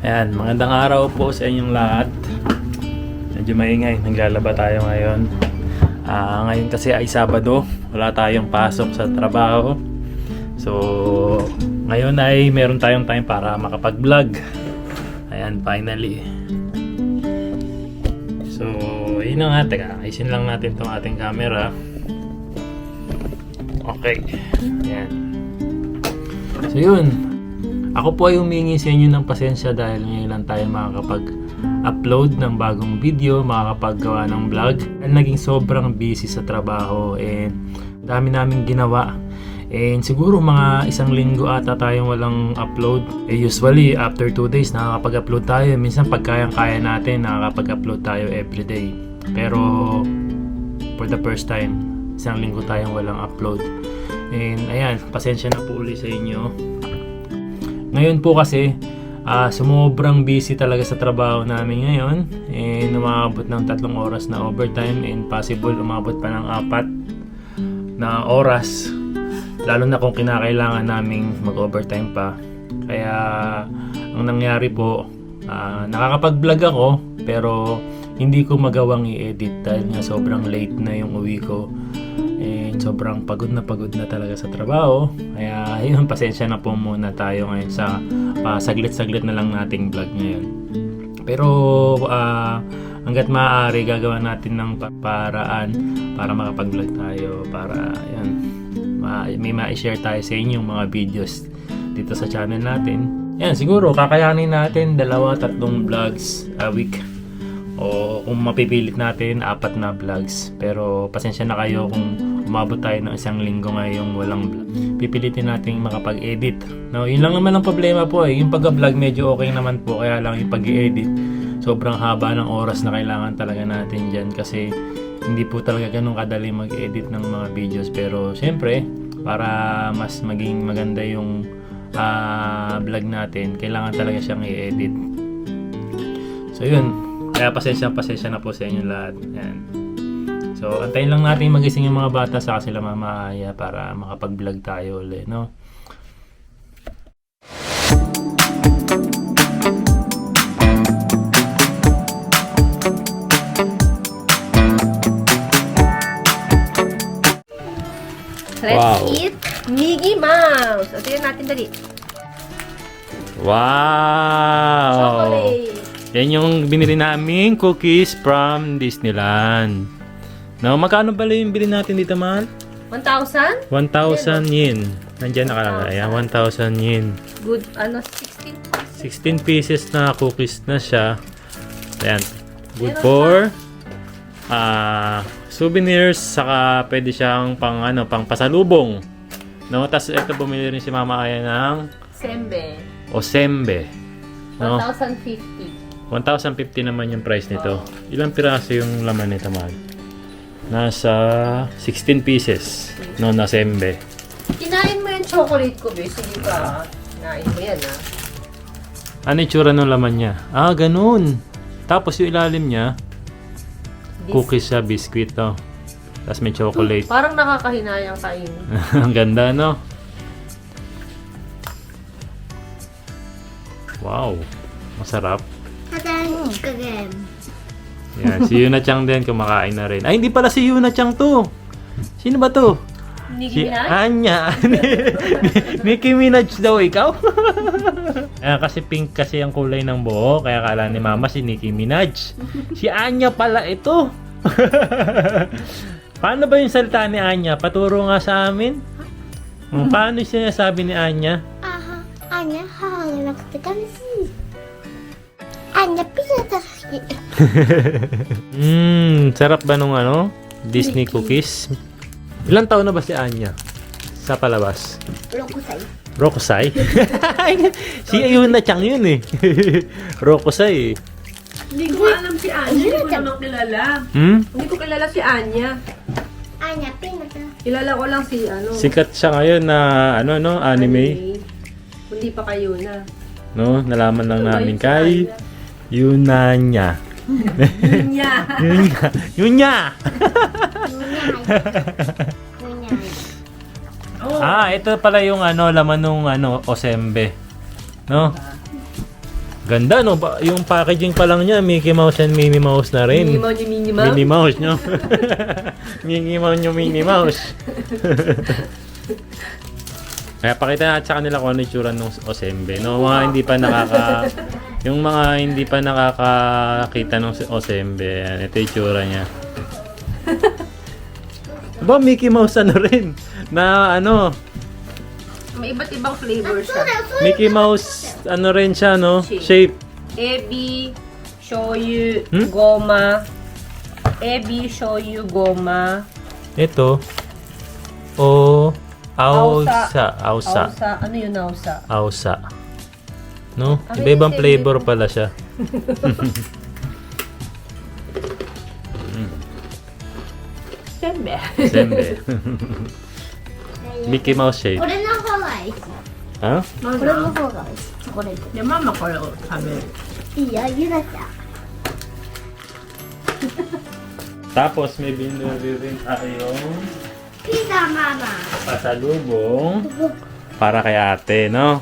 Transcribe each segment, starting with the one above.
Ayan, magandang araw po sa inyong lahat. Medyo maingay, naglalaba tayo ngayon. Ngayon kasi ay Sabado, wala tayong pasok sa trabaho. So, ngayon ay meron tayong time para makapag-vlog. Ayan, finally. So, yun na nga, teka, ayusin lang natin itong ating camera. Okay, ayan. So yun, ako po ay humingi sa inyo ng pasensya dahil ngayon lang tayo makakapag-upload ng bagong video, makakapaggawa ng vlog. Dahil naging sobrang busy sa trabaho and dami namin ginawa. And siguro mga isang linggo ata tayong walang upload. Usually after 2 days nakakapag-upload tayo. Minsan pagkayang-kaya natin nakakapag-upload tayo everyday. Pero for the first time, isang linggo tayong walang upload. And ayan, pasensya na po ulit sa inyo. Ngayon po kasi, sumubrang busy talaga sa trabaho namin ngayon. And umabot ng 3 oras na overtime and possible umabot pa ng 4 na oras. Lalo na kung kinakailangan naming mag-overtime pa. Kaya ang nangyari po, nakakapag-vlog ako pero hindi ko magawang i-edit dahil nga sobrang late na yung uwi ko. And sobrang pagod na talaga sa trabaho. Kaya yun, pasensya na po muna tayo ngayon sa saglit-saglit na lang nating vlog ngayon. Pero hanggat maaari gagawa natin ng paraan para makapag-vlog tayo, para yan, may ma-share tayo sa inyong mga videos dito sa channel natin. Yan, siguro kakayanin natin 2-3 vlogs a week. O kung mapipilit natin 4 na vlogs. Pero pasensya na kayo kung umabot tayo ng isang linggo ngayong walang vlog. Pipilitin natin makapag-edit. No, yun lang naman ang problema po eh. Yung pag-vlog medyo okay naman po, kaya lang yung pag-edit sobrang haba ng oras na kailangan talaga natin dyan kasi hindi po talaga ganun kadali mag-edit ng mga videos. Pero syempre, para mas maging maganda yung vlog natin, kailangan talaga siyang i-edit. So yun, kaya pasensya na po sa inyo lahat. Yan. So, antayin lang natin magising yung mga bata sa sila mamaya para makapag-vlog tayo ulit, no? Let's eat Mickey Mouse. O, tignan natin dali. Wow! Chocolate. Yan yung binili naming cookies from Disneyland. No, magkano pala yung bili natin dito, mahal? 1,000? 1,000 yen. Nandiyan nakalagay. Ayan, 1,000 yen. Good, 16 pieces na cookies na siya. Ayan. Good for souvenirs, saka pwede siyang pang pasalubong. No, tas ito bumili rin si Mama Aya ng Osembe. No? 1,050. 1,050 naman yung price nito. Ilang piraso yung laman nito, mahal? Nasa 16 pieces. No, na sembe. Kinain mo yung chocolate ko, be. Sige ka. Kinain mo yan, ha? Ano yung tsura ng laman niya? Ganun. Tapos yung ilalim niya, cookies siya, biscuit, no? Tapos may chocolate. Parang nakakahinayang kain. Ang ganda, no? Wow. Masarap. Yan, si Yuna Chang din kumakain na rin. Ay, hindi pala si Yuna Chang to. Sino ba to? Nicki Si Minaj? Anya. Nicki Minaj daw ikaw. Kasi pink kasi ang kulay ng buhok, kaya kala ni Mama si Nicki Minaj. Si Anya pala ito. Paano ba yung salita ni Anya? Paturo nga sa amin. Paano yung sinasabi ni Anya? Anya, hanap kita si. Anya, pinataki. Sarap ba nung Disney cookies? Ilang taon na ba si Anya sa palabas? Rokusai? Si Yuna Chang yun eh. Rokusai eh. Hindi ko alam si Anya. Hindi ko naman kilala. Hindi ko kilala si Anya. Anya, pinataki. Kilala ko lang si Sikat siya ngayon na anime. Hindi pa kayo na. No, nalaman lang namin kay Yunanya. Yunya. Yunya. Kunyay. Ito pala yung laman nung Osembe. No? Ganda, no? Yung packaging pa lang niya, Mickey Mouse and Minnie Mouse na rin. Minnie Minnie Mouse, no? Minnie Mouse yung Minnie Mouse. Kaya pakita natin sa kanila kung ano yung tsura ng Osembe. No, mga hindi pa yung mga hindi pa nakakakita ng Osembe. Yan, ito yung tsura niya. Ba, Mickey Mouse ano rin? Na ano? May iba't ibang flavor siya. Mickey Mouse, ano rin siya, no? Shape. Ebi, shoyu, goma. Ebi, shoyu, goma. Ito. Ausa. Ausa. Ano yun, ausa? Ausa. No? Ano Iba-ibang yung flavor pala siya. Sembe. Sembe. Mickey Mouse shape. これの方がいい。Ha? これの方がいい。チョコレート。 Yung mama ko yung sabi. いいよ、ゆらちゃん。 Tapos may binili rin tayong ピザママ。 pasalubong para kay ate, no?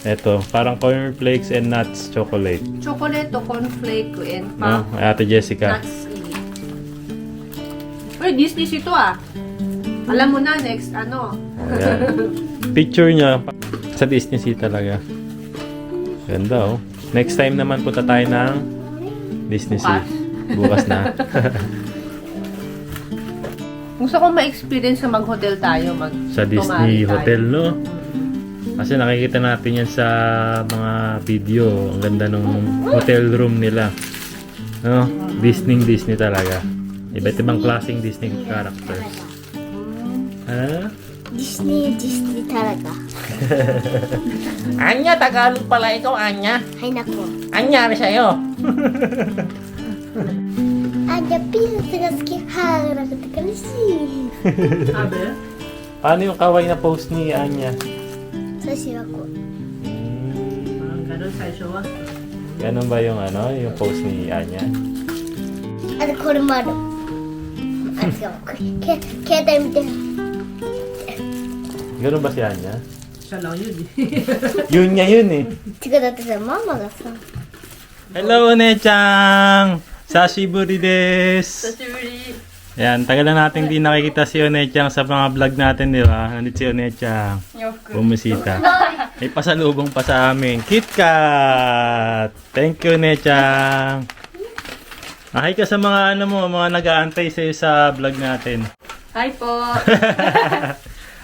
Ito, parang cornflakes and nuts chocolate. Chocolate, cornflake, and No? Kay ate Jessica. nuts. Uy, Disney ito ah. Alam mo na, next ano. Ayan. Picture niya sa Disney Sea talaga. Ganda, oh. Next time naman punta tayo ng Disney Sea. Bukas na. Gusto ko ma-experience na mag-hotel tayo. Sa Disney tumari tayo. Hotel, no? Kasi nakikita natin yan sa mga video. Ang ganda ng hotel room nila. No? Disney talaga. Iba't ibang klaseng Disney characters. Ha? Disney talaga. Anya, Tagalog pala ikaw, Anya. Hay nako. Anya, sa'yo. Anya, pizzaが好き。歯がなくて悲しい。 Sabi? Paano yung kawaii na post ni Anya? 私はこう。 Parang ganun sa show. Ganun ba yung ano, yung post ni Anya? あとこれもある。あ、違う。これ携帯見て。 Ganun ba si Anya? Siya lang yun eh. Yun niya yun eh. 違う、だってさ、ママがさ。 Hello, One-chan! Sashiburi desu! 久しぶり。 Yan, tagal na natin di nakikita si One-chan sa mga vlog natin, di ba? Nandito si One-chan. 洋服。 Bumisita. May pasalubong pa sa amin. KitKat! Thank you, One-chan! Hi ka sa mga ano mo, mga nag-aantay sa'yo sa vlog natin. Hi po.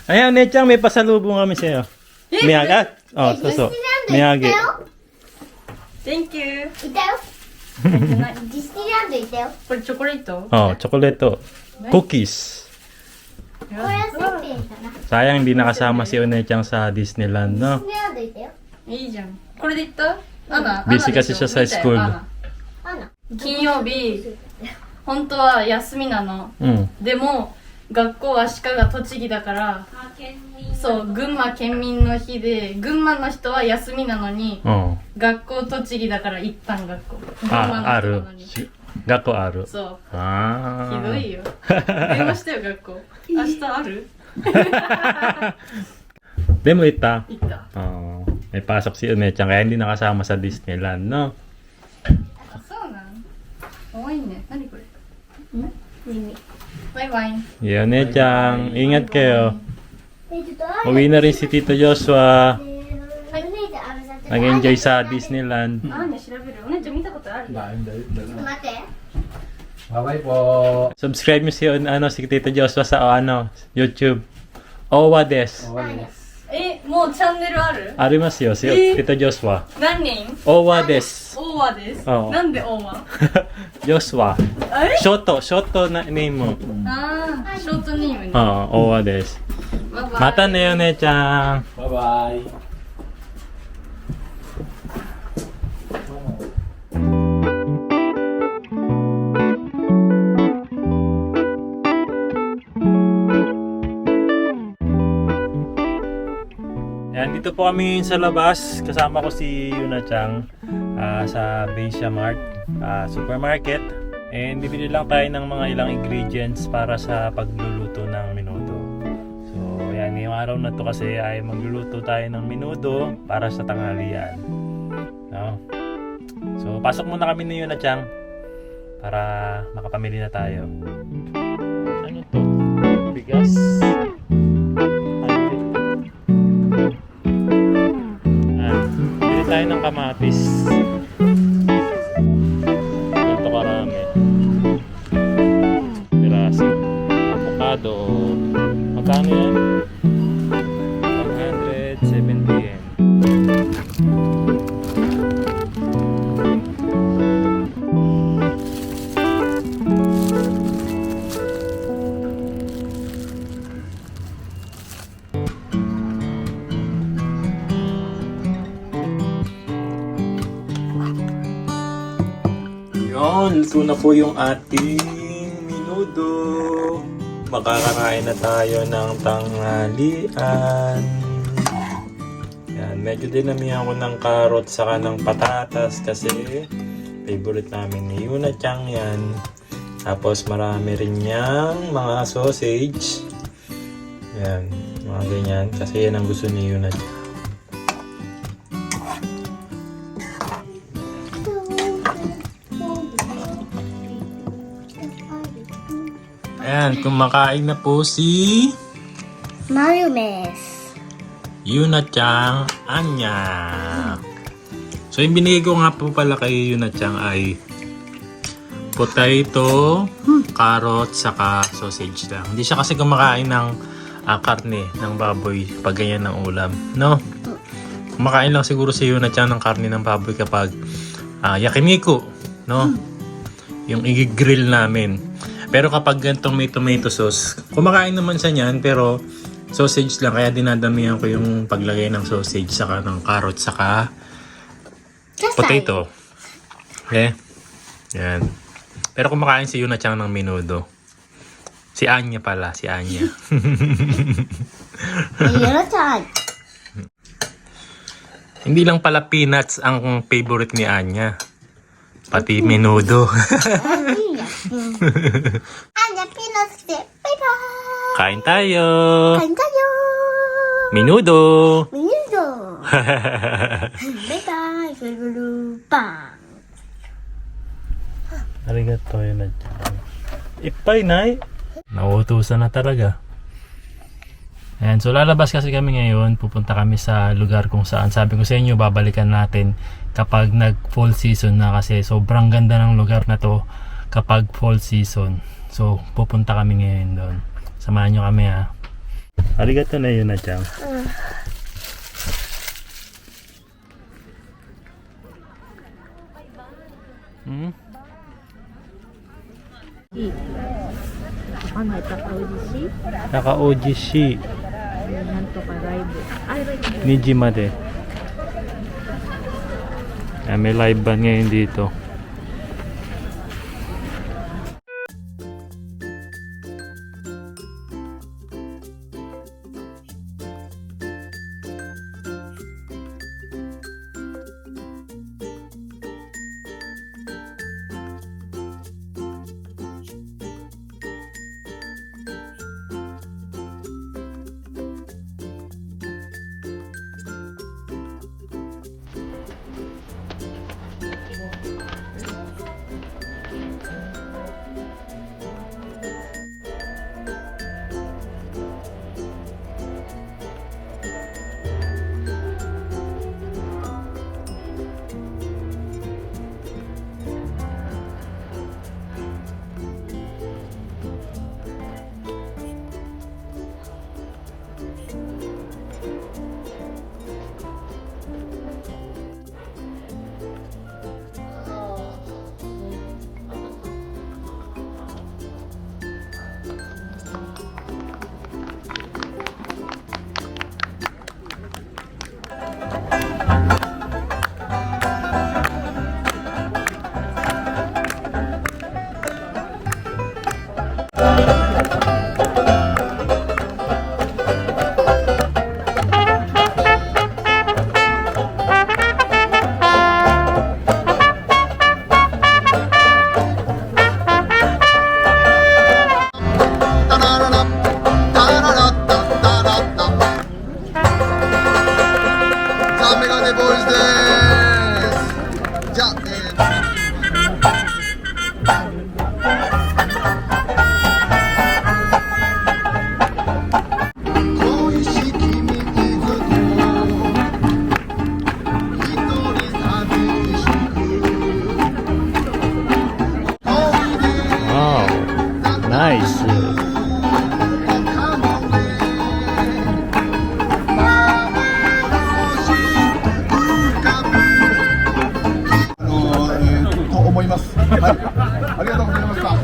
Ayan, One-chan, may pasalubong kami sa'yo. Miyagat? Oh, suso. Miyagi. Thank you. いたよ。ディズニーランドいたよ。これチョコレート Oh, chocolate. Cookies. これはせんべいかな。デ Sayang hindi nakasama si One-chan sa Disneyland, ィ no? ズニーランドいたよ。いいじゃん。これで行ったアナ Busy kasi siya sa school. アナ。金曜日本当は休みなの Mm. でも学校は足利栃木だからそう群馬県民の日で群馬の人は休みなのに Oh. 学校栃木だから一旦学校群馬 Ah, の人な aru. のに Gakko aru. そう Ah. ひどいよ電話したよ学校明日ある Demo ita. 行った Oh. May pasok si One-chan kaya hindi nakasama sa Disneyland, no? あそうなんかわいいね何これ耳。バイバイ Yeah, One-chan. Ingat kayo. ちょっとあれ。 Uwi na rin si Tito Joshua. お姉ちゃん、あれだって。 Nag-enjoy sa Disneyland. あーね調べるお姉ちゃん見たことある ちょっと待って。 Bye-bye po. Subscribe mo si si Tito Joshua sa YouTube. Owa des. えもうチャンネルある Arimasu yo si Tito Joshua. 何人 Owa des. オーワですおうなんでオーワ Joshua. あれ Short na name mo. ああ、ショートネームね。 Owa des. バイバイ Mata na yun, One-chan. Bye-bye. Yan, dito po kami sa labas. Kasama ko si Yuna-chan sa Beisha Mart supermarket. And bibili lang tayo ng mga ilang ingredients para sa pagluluto ng menudo. So, yan, ngayong araw na to kasi ay magluluto tayo ng menudo para sa tanghalian. No? pasok muna kami ni Yuna Chang para makapamili na tayo. Ano to? Bigas? Bili tayo ng kamatis. Ganito karami. Piraso. Avocado. Magkano yan? 170 yen. Yun, luto na po yung ating minudo. Makakakain na tayo ng tanghalian. Yan, medyo dinamihan ko ng carrot saka ng patatas kasi favorite namin ni Yuna Chang yan. Tapos marami rin niyang mga sausage. Yan, mga ganyan kasi yan ang gusto ni Yuna Chang. Ayan, kumakain na po si Mayonnaise. Yuna Chang Anya. So yung binigay ko nga po pala kay Yuna Chang ay potato, carrot, saka sausage lang. Hindi siya kasi kumakain ng karne ng baboy pag ganyan ng ulam. No? Kumakain lang siguro si Yuna Chang ng karne ng baboy kapag yakiniku. No? Yung i-grill namin. Pero kapag ganitong may tomato sauce, kumakain naman siya niyan pero sausage lang. Kaya dinadamihan ko yung paglagay ng sausage saka ng carrot saka potato. Okay? Yan. Pero kumakain si Yuna Chang ng menudo. Si Anya pala. Si Anya. Yuna-chan. Hindi lang pala peanuts ang favorite ni Anya. Pati menudo. Anya, peanuts dip. Bye-bye. Kain tayo. Kain tayo. Menudo. Minudo. Bye-bye. Gulu. Bang. Arigato Yuna Chang. Ipay, nay. Nauutusan na talaga. Ayan, so lalabas kasi kami ngayon. Pupunta kami sa lugar kung saan sabi ko sa inyo babalikan natin kapag nag fall season na kasi sobrang ganda ng lugar na to kapag fall season. So pupunta kami ngayon doon. Samahan nyo kami ha. Arigato na Yuna Chang. Hmm? わかんない、高美味しい Naka-OGC なんとかライブ。あ、ライブ。 Nijima de. May live band ngayon dito. ありがとうございました。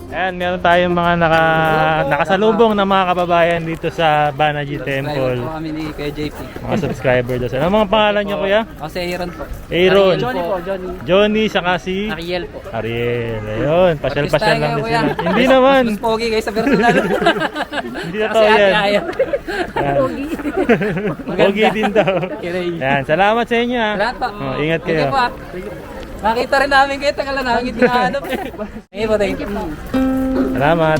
Ayan, meron tayong mga nakasalubong na mga kababayan dito sa Banaji Temple. Po kami ni Kuya JP. Mga subscriber doon. Ano mga pangalan niyo, kuya? Ako si Aaron po. Aaron. Johnny po, Johnny. Johnny, saka si Ariel po. Ariel. Ayun, pasyal-pasyal lang din Kuya. sila. Hindi naman. Mas pogi kayo sa personal. Hindi na to yan. Yan. Pogi din daw. Kiray. Yan, salamat sa inyo ha. Salamat po. Oh, ingat kayo. Sige po ah. Nakita rin namin kayo. Tagal na namin hinahanap. Thank you po, thank you po. Salamat.